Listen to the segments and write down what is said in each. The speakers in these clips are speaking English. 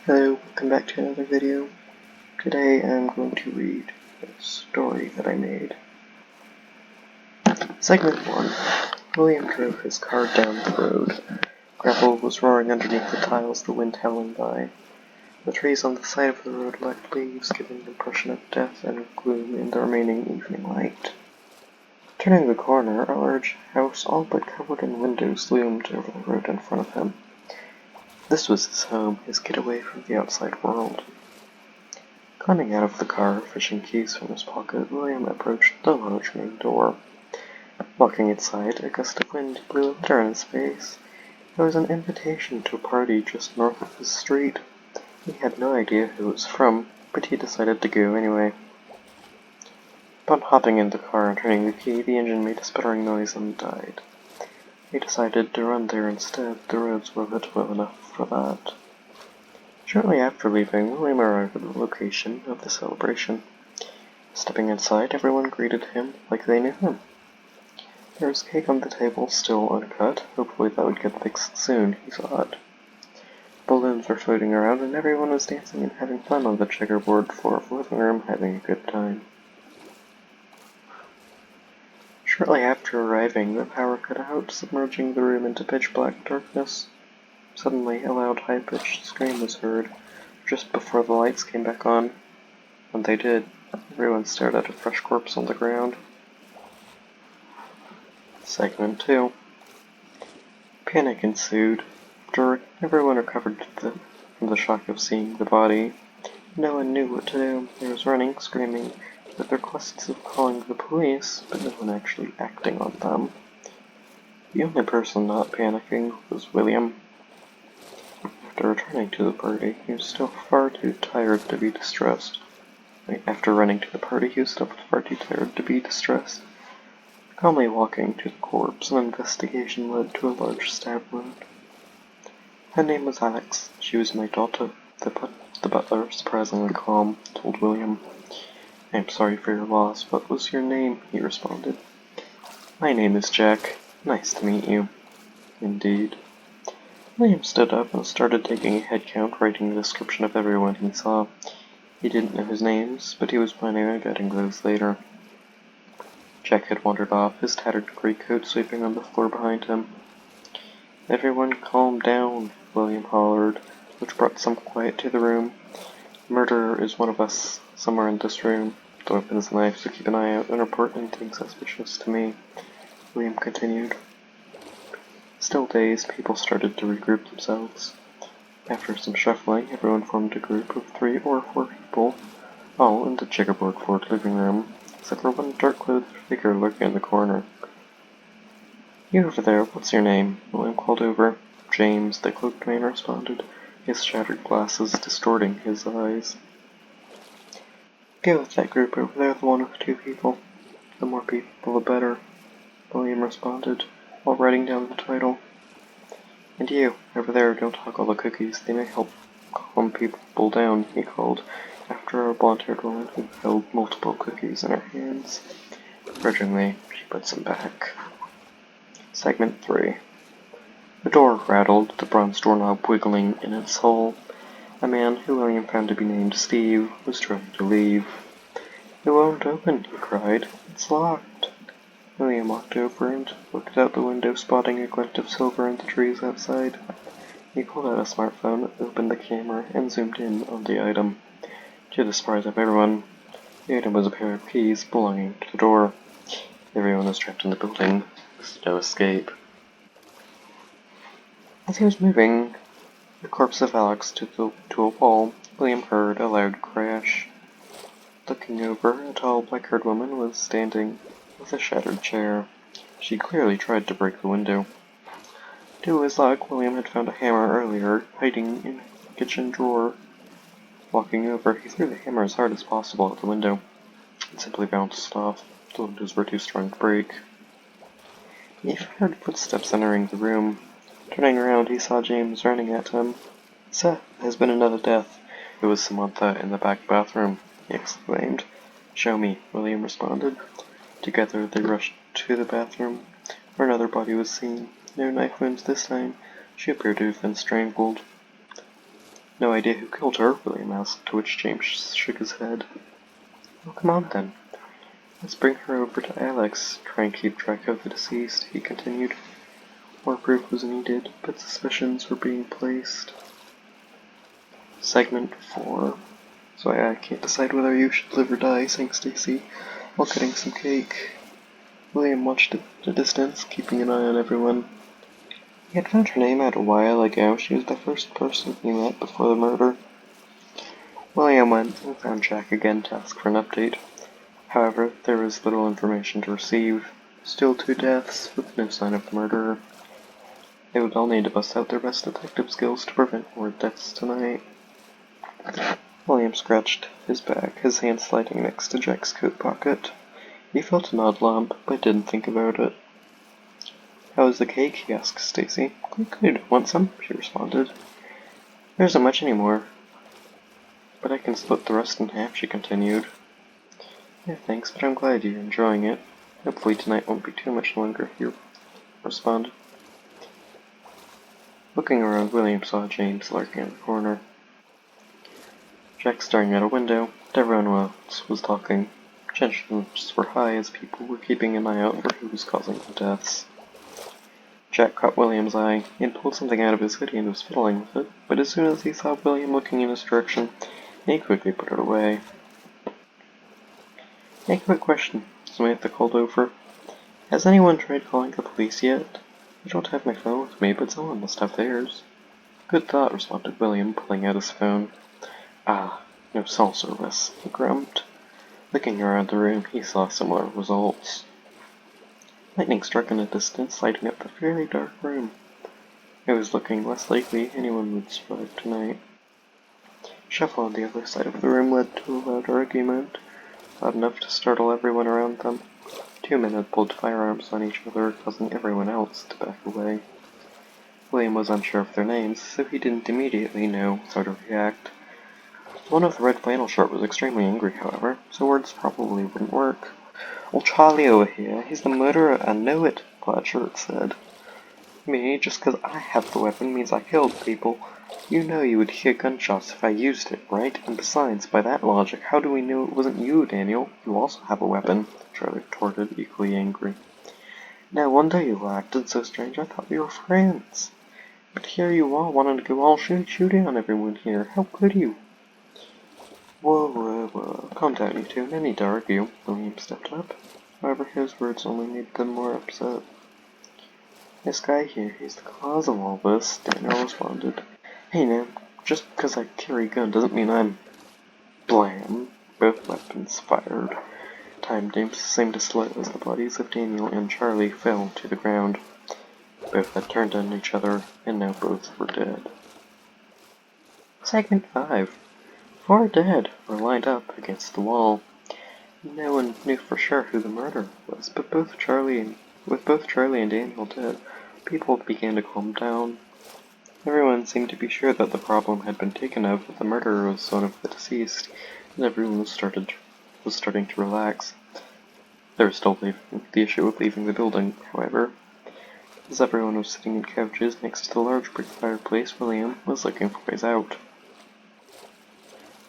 Hello, welcome back to another video. Today I'm going to read a story that I made. Segment 1. William drove his car down the road. Gravel was roaring underneath the tiles, the wind howling by. The trees on the side of the road lacked leaves, giving the impression of death and gloom in the remaining evening light. Turning the corner, a large house all but covered in windows loomed over the road in front of him. This was his home, his getaway from the outside world. Climbing out of the car, fishing keys from his pocket, William approached the large main door. Walking inside, a gust of wind blew a letter in his face. It was an invitation to a party just north of his street. He had no idea who it was from, but he decided to go anyway. Upon hopping in the car and turning the key, the engine made a sputtering noise and died. He decided to run there instead. The roads were lit well enough for that. Shortly after leaving, William arrived at the location of the celebration. Stepping inside, everyone greeted him like they knew him. There was cake on the table, still uncut. Hopefully that would get fixed soon, he thought. Balloons were floating around, and everyone was dancing and having fun on the checkerboard floor of the living room, having a good time. Shortly after arriving, the power cut out, submerging the room into pitch-black darkness. Suddenly, a loud, high-pitched scream was heard, just before the lights came back on. When they did, everyone stared at a fresh corpse on the ground. Segment 2. Panic ensued. Everyone recovered from the shock of seeing the body. No one knew what to do. There was running, screaming, with requests of calling the police, but no one actually acting on them. The only person not panicking was William. After returning to the party, he was still far too tired to be distressed. Calmly walking to the corpse, an investigation led to a large stab wound. Her name was Alex. She was my daughter. The butler, surprisingly calm, told William. I am sorry for your loss. What was your name? He responded. My name is Jack. Nice to meet you. Indeed. William stood up and started taking a head count, writing a description of everyone he saw. He didn't know his names, but he was planning on getting those later. Jack had wandered off, his tattered gray coat sweeping on the floor behind him. Everyone calm down, William hollered, which brought some quiet to the room. Murderer is one of us, somewhere in this room. The weapon's a knife, so keep an eye out and report anything suspicious to me. William continued. Still dazed, people started to regroup themselves. After some shuffling, everyone formed a group of 3 or 4 people, all in the checkerboard-floored living room, except for one dark-clothed figure lurking in the corner. You over there, what's your name? William called over. James, the cloaked man responded, his shattered glasses distorting his eyes. Go with that group over there, the one with 2 people. The more people, the better, William responded, while writing down the title. And you, over there, don't hug all the cookies. They may help calm people down, he called, after a blonde-haired woman who held multiple cookies in her hands. Grudgingly, she puts them back. Segment 3. The door rattled, the bronze doorknob wiggling in its hole. A man, who William found to be named Steve, was trying to leave. It won't open, he cried. It's locked. William walked over and looked out the window, spotting a glint of silver in the trees outside. He pulled out a smartphone, opened the camera, and zoomed in on the item. To the surprise of everyone, the item was a pair of keys belonging to the door. Everyone was trapped in the building. There was no escape. As he was moving the corpse of Alex to a wall, William heard a loud crash. Looking over, a tall, black-haired woman was standing with a shattered chair. She clearly tried to break the window. To his luck, William had found a hammer earlier, hiding in a kitchen drawer. Walking over, he threw the hammer as hard as possible at the window. It simply bounced off. The windows were too strong to break. He heard footsteps entering the room. Turning around, he saw James running at him. Seth, there's been another death. It was Samantha in the back bathroom, he exclaimed. Show me, William responded. Together, they rushed to the bathroom, where another body was seen. No knife wounds this time. She appeared to have been strangled. No idea who killed her, William asked, to which James shook his head. Well, come on then. Let's bring her over to Alex. Try and keep track of the deceased, he continued. More proof was needed, but suspicions were being placed. Segment 4. So I can't decide whether you should live or die, sang Stacy, while cutting some cake. William watched at a distance, keeping an eye on everyone. He had found her name out a while ago. She was the first person he met before the murder. William went and found Jack again to ask for an update. However, there was little information to receive. Still 2 deaths, with no sign of the murderer. They would all need to bust out their best detective skills to prevent more deaths tonight. William scratched his back, his hand sliding next to Jack's coat pocket. He felt an odd lump, but didn't think about it. How was the cake? He asked Stacy. Good. Want some? She responded. There isn't much anymore. But I can split the rest in half, she continued. Yeah, thanks, but I'm glad you're enjoying it. Hopefully tonight won't be too much longer, he responded. Looking around, William saw James lurking in the corner. Jack staring out a window, but everyone else was talking. Tensions were high as people were keeping an eye out for who was causing the deaths. Jack caught William's eye. He had pulled something out of his hoodie and was fiddling with it, but as soon as he saw William looking in his direction, he quickly put it away. Hey, quick question, Samantha called over. Has anyone tried calling the police yet? I don't have my phone with me, but someone must have theirs. Good thought, responded William, pulling out his phone. Ah, no cell service, he grumped. Looking around the room, he saw similar results. Lightning struck in a distance, lighting up the fairly dark room. It was looking less likely anyone would survive tonight. Shuffle on the other side of the room led to a loud argument, loud enough to startle everyone around them. 2 men had pulled firearms on each other, causing everyone else to back away. William was unsure of their names, so he didn't immediately know how to react. One of the red flannel shirt was extremely angry, however, so words probably wouldn't work. Well, Charlie over here, he's the murderer, I know it, Plaid Shirt said. Me, just 'cause I have the weapon means I killed people. You know you would hear gunshots if I used it, right? And besides, by that logic, how do we know it wasn't you, Daniel? You also have a weapon, Charlie retorted, equally angry. No wonder you acted so strange, I thought we were friends. But here you are, wanting to go all shooty on everyone here. How could you? Whoa, calm down, you two. No need to argue. William stepped up. However, his words only made them more upset. This guy here, he's the cause of all this, Daniel responded. Hey now, just because I carry a gun doesn't mean I'm... Blam! Both weapons fired. Time seemed to slow as the bodies of Daniel and Charlie fell to the ground. Both had turned on each other, and now both were dead. Segment 5. 4 dead were lined up against the wall. No one knew for sure who the murderer was, but with both Charlie and Daniel dead, people began to calm down. Everyone seemed to be sure that the problem had been taken of, that the murderer was one of the deceased, and everyone was starting to relax. There was still the issue of leaving the building, however. As everyone was sitting in couches next to the large brick fireplace, William was looking for ways out.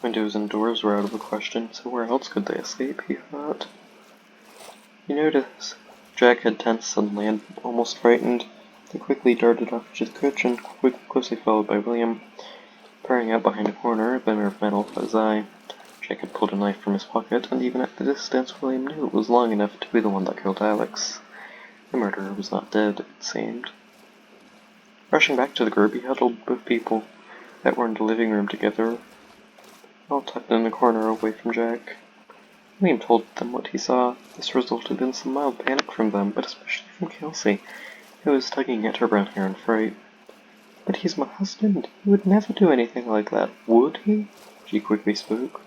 Windows and doors were out of the question, so where else could they escape, he thought. He noticed Jack had tensed suddenly and almost frightened. He quickly darted off to the kitchen, closely followed by William. Peering out behind a corner, a glimmer of metal caught his eye. Jack had pulled a knife from his pocket, and even at the distance, William knew it was long enough to be the one that killed Alex. The murderer was not dead, it seemed. Rushing back to the group, he huddled both people that were in the living room together, all tucked in a corner away from Jack. William told them what he saw. This resulted in some mild panic from them, but especially from Kelsey, who was tugging at her brown hair in fright. But he's my husband. He would never do anything like that, would he? She quickly spoke.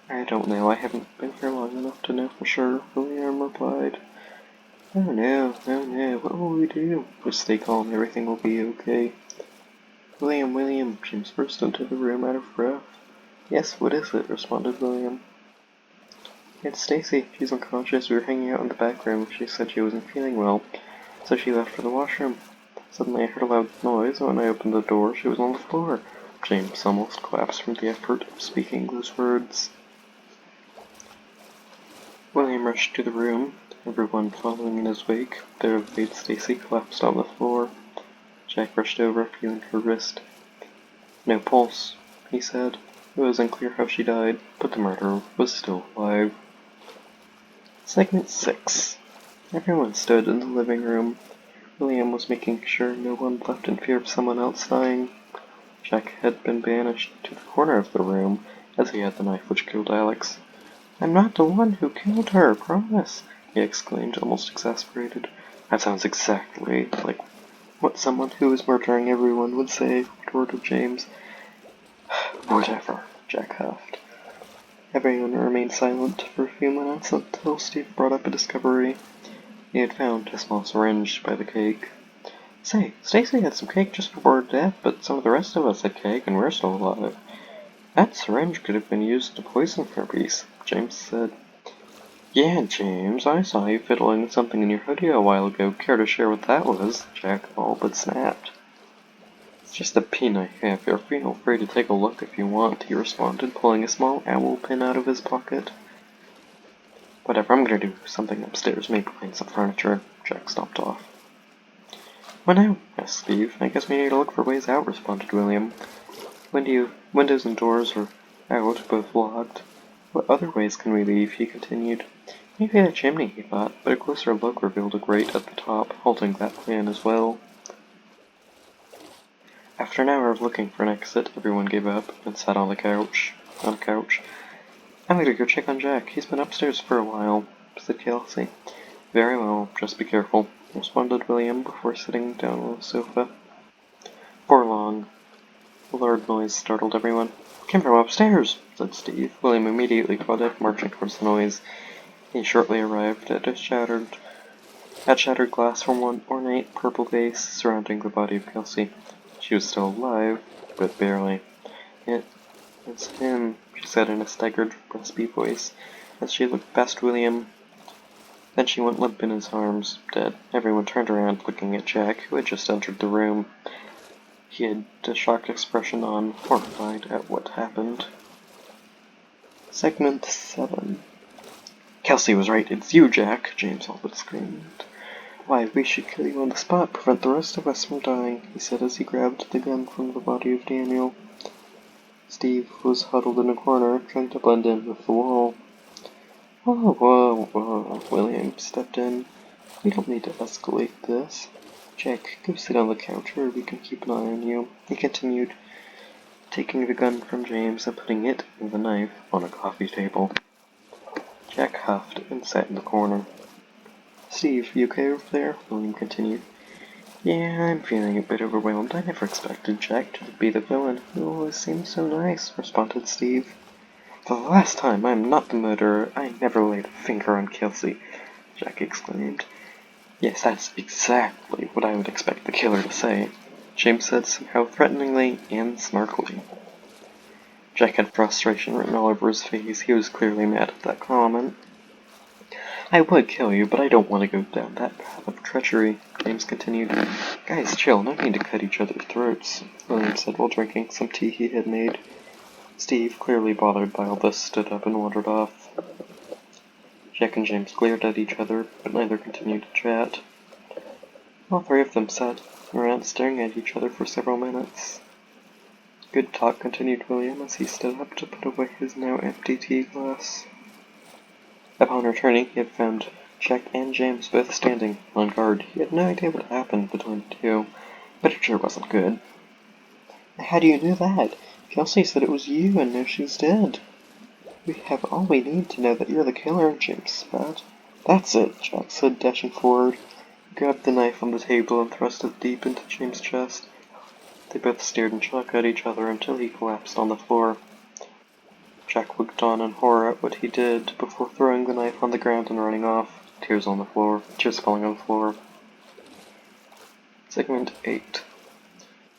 I don't know. I haven't been here long enough to know for sure, William replied. Oh no, what will we do? Just stay calm, everything will be okay. William, James burst into the room out of breath. Yes, what is it? Responded William. It's Stacy. She's unconscious. We were hanging out in the back room. She said she wasn't feeling well, so she left for the washroom. Suddenly I heard a loud noise, and when I opened the door, she was on the floor. James almost collapsed from the effort of speaking those words. William rushed to the room, everyone following in his wake. There laid Stacy collapsed on the floor. Jack rushed over, feeling her wrist. No pulse, he said. It was unclear how she died, but the murderer was still alive. Segment 6. Everyone stood in the living room. William was making sure no one left in fear of someone else dying. Jack had been banished to the corner of the room, as he had the knife which killed Alex. "I'm not the one who killed her, promise!" he exclaimed, almost exasperated. "That sounds exactly like what someone who is murdering everyone would say," retorted James. "Whatever," Jack huffed. Everyone remained silent for a few minutes until Steve brought up a discovery. He had found a small syringe by the cake. "Say, Stacy had some cake just before her death, but some of the rest of us had cake and we're still alive." "That syringe could have been used to poison herpes," James said. "Yeah, James, I saw you fiddling with something in your hoodie a while ago. Care to share what that was?" Jack all but snapped. "It's just a pin I have here. Feel free to take a look if you want," he responded, pulling a small owl pin out of his pocket. "Whatever, I'm gonna do something upstairs, maybe find some furniture." Jack stopped off. "When out?" asked Steve. "I guess we need to look for ways out," responded William. Windows and doors are out, both locked. "What other ways can we leave?" he continued. "Maybe the chimney," he thought, but a closer look revealed a grate at the top, halting that plan as well. After an hour of looking for an exit, everyone gave up and sat on a couch. "I'm gonna go check on Jack. He's been upstairs for a while," said Kelsey. "Very well, just be careful," responded William before sitting down on the sofa. For long, a loud noise startled everyone. "Came from upstairs," said Steve. William immediately caught up, marching towards the noise. He shortly arrived at shattered glass from one ornate purple vase surrounding the body of Kelsey. She was still alive, but barely. "It's him," she said in a staggered, raspy voice, as she looked past William. Then she went limp in his arms, dead. Everyone turned around, looking at Jack, who had just entered the room. He had a shocked expression on, horrified at what happened. Segment 7. "Kelsey was right, it's you, Jack," James all but screamed. "Why, we should kill you on the spot, prevent the rest of us from dying," he said as he grabbed the gun from the body of Daniel. Steve was huddled in a corner, trying to blend in with the wall. Whoa, William stepped in. "We don't need to escalate this. Jack, go sit on the couch where we can keep an eye on you," he continued, taking the gun from James and putting it and the knife on a coffee table. Jack huffed and sat in the corner. "Steve, you okay over there?" William continued. "Yeah, I'm feeling a bit overwhelmed. I never expected Jack to be the villain. He always seems so nice," responded Steve. "For the last time, I'm not the murderer. I never laid a finger on Kelsey," Jack exclaimed. "Yes, that's exactly what I would expect the killer to say," James said somehow threateningly and snarkily. Jack had frustration written all over his face. He was clearly mad at that comment. "I would kill you, but I don't want to go down that path of treachery," James continued. "Guys, chill, no need to cut each other's throats," William said while drinking some tea he had made. Steve, clearly bothered by all this, stood up and wandered off. Jack and James glared at each other, but neither continued to chat. All three of them sat around staring at each other for several minutes. "Good talk," continued William as he stood up to put away his now empty tea glass. Upon returning, he had found Jack and James both standing on guard. He had no idea what happened between the two, but it sure wasn't good. "How do you know that? Kelsey said it was you, and now she's dead." "We have all we need to know that you're the killer," James spat. "That's it," Jack said, dashing forward. He grabbed the knife on the table and thrust it deep into James' chest. They both stared in shock at each other until he collapsed on the floor. Jack looked on in horror at what he did before throwing the knife on the ground and running off, tears falling on the floor. Segment 8.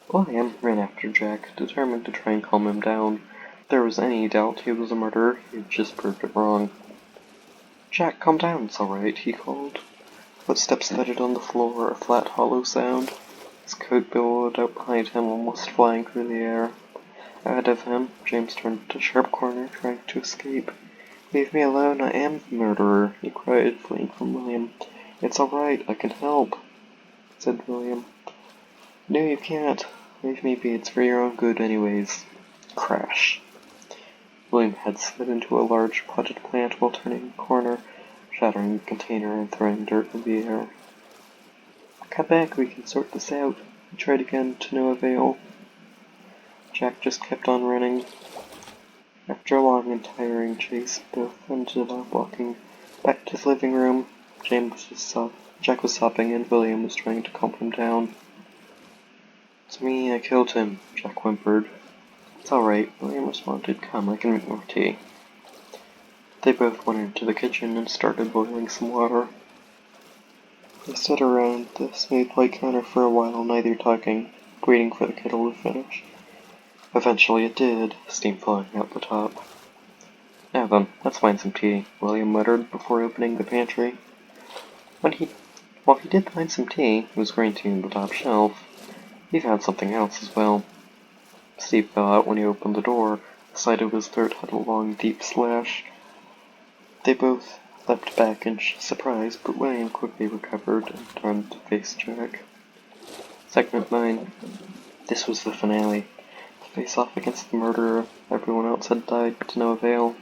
William ran after Jack, determined to try and calm him down. If there was any doubt he was a murderer, he had just proved it wrong. "Jack, calm down, it's all right," he called. Footsteps thudded on the floor, a flat, hollow sound. His coat billowed out behind him, almost flying through the air. Ahead of him, James turned a sharp corner, trying to escape. "Leave me alone, I am the murderer," he cried, fleeing from William. "It's all right, I can help," said William. "No, you can't. Leave me be, it's for your own good anyways." Crash. William had slid into a large potted plant while turning a corner, shattering the container and throwing dirt in the air. "Come back, we can sort this out." He tried again, to no avail. Jack just kept on running. After a long and tiring chase, both ended up walking back to his living room. Jack was sobbing and William was trying to calm him down. "It's me, I killed him," Jack whimpered. "It's all right," William responded. "Come, I can make more tea." They both went into the kitchen and started boiling some water. They sat around the smooth white counter for a while, neither talking, waiting for the kettle to finish. Eventually it did, steam flowing out the top. "Now then, let's find some tea," William muttered before opening the pantry. While he did find some tea, it was green tea on the top shelf. He found something else as well. Steve fell out when he opened the door. The side of his throat had a long, deep slash. They both leapt back in surprise, but William quickly recovered and turned to face Jack. Segment 9. This was the finale. To face off against the murderer, everyone else had died to no avail.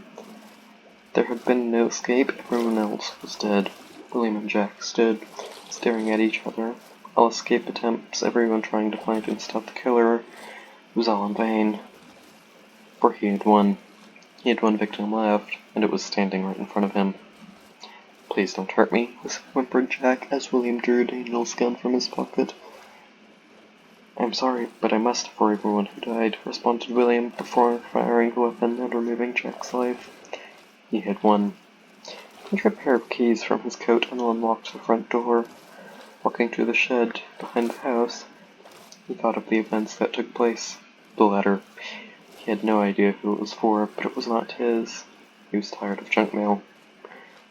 There had been no escape, everyone else was dead. William and Jack stood, staring at each other. All escape attempts, everyone trying to find and stop the killer, was all in vain. For he had won. He had one victim left, and it was standing right in front of him. "Please don't hurt me," whimpered Jack as William drew Daniel's gun from his pocket. "I'm sorry, but I must for everyone who died," responded William before firing the weapon and removing Jack's life. He had won. He drew a pair of keys from his coat and unlocked the front door. Walking to the shed behind the house, he thought of the events that took place. The letter. He had no idea who it was for, but it was not his. He was tired of junk mail.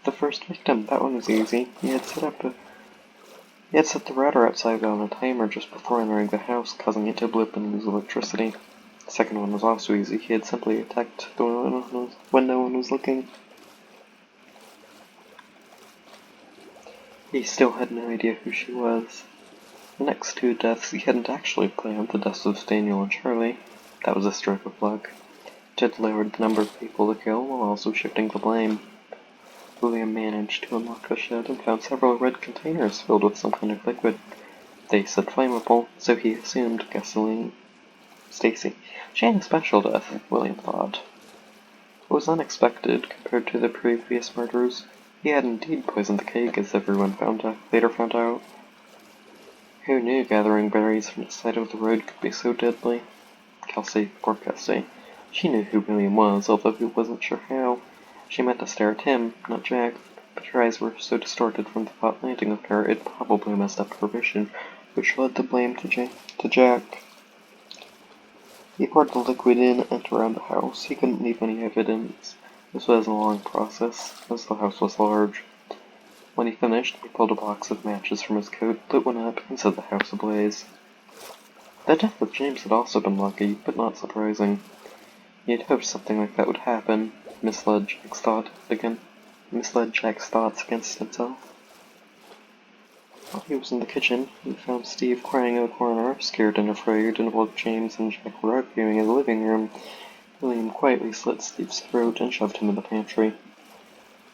The first victim, that one was easy. He had set the router outside on a timer just before entering the house, causing it to blip and lose electricity. The second one was also easy. He had simply attacked the one when no one was looking. He still had no idea who she was. The next two deaths, he hadn't actually planned the deaths of Daniel and Charlie. That was a stroke of luck. It had lowered the number of people to kill while also shifting the blame. William managed to unlock the shed and found several red containers filled with some kind of liquid. They said flammable, so he assumed gasoline. Stacy. She had a special death, William thought. It was unexpected compared to the previous murders. He had indeed poisoned the cake, as everyone later found out. Who knew gathering berries from the side of the road could be so deadly? Kelsey, poor Kelsey. She knew who William was, although he wasn't sure how. She meant to stare at him, not Jack, but her eyes were so distorted from the thought landing on her, it probably messed up her vision, which led the blame to Jack. He poured the liquid in and around the house. He couldn't leave any evidence. This was a long process, as the house was large. When he finished, he pulled a box of matches from his coat, lit one up, and set the house ablaze. The death of James had also been lucky, but not surprising. He had hoped something like that would happen, misled Jack's thoughts against himself. While he was in the kitchen, he found Steve crying in a corner, scared and afraid, and while James and Jack were arguing in the living room, William quietly slit Steve's throat and shoved him in the pantry.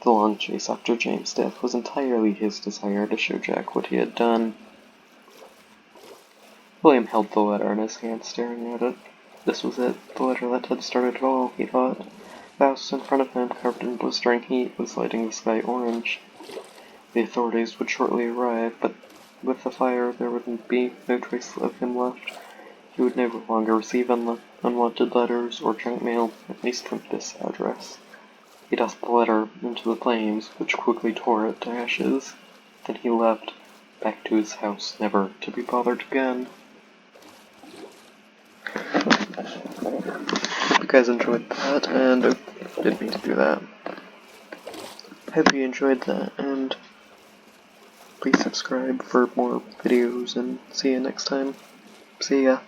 The long chase after James' death was entirely his desire to show Jack what he had done. William held the letter in his hand, staring at it. This was it, the letter that had started it all, he thought. The house in front of him, covered in blistering heat, was lighting the sky orange. The authorities would shortly arrive, but with the fire there would be no trace of him left. He would no longer receive unwanted letters or junk mail, at least from this address. He tossed the letter into the flames, which quickly tore it to ashes. Then he left, back to his house, never to be bothered again. Hope you guys enjoyed that, and I didn't mean to do that. Hope you enjoyed that, and please subscribe for more videos, and see you next time. See ya.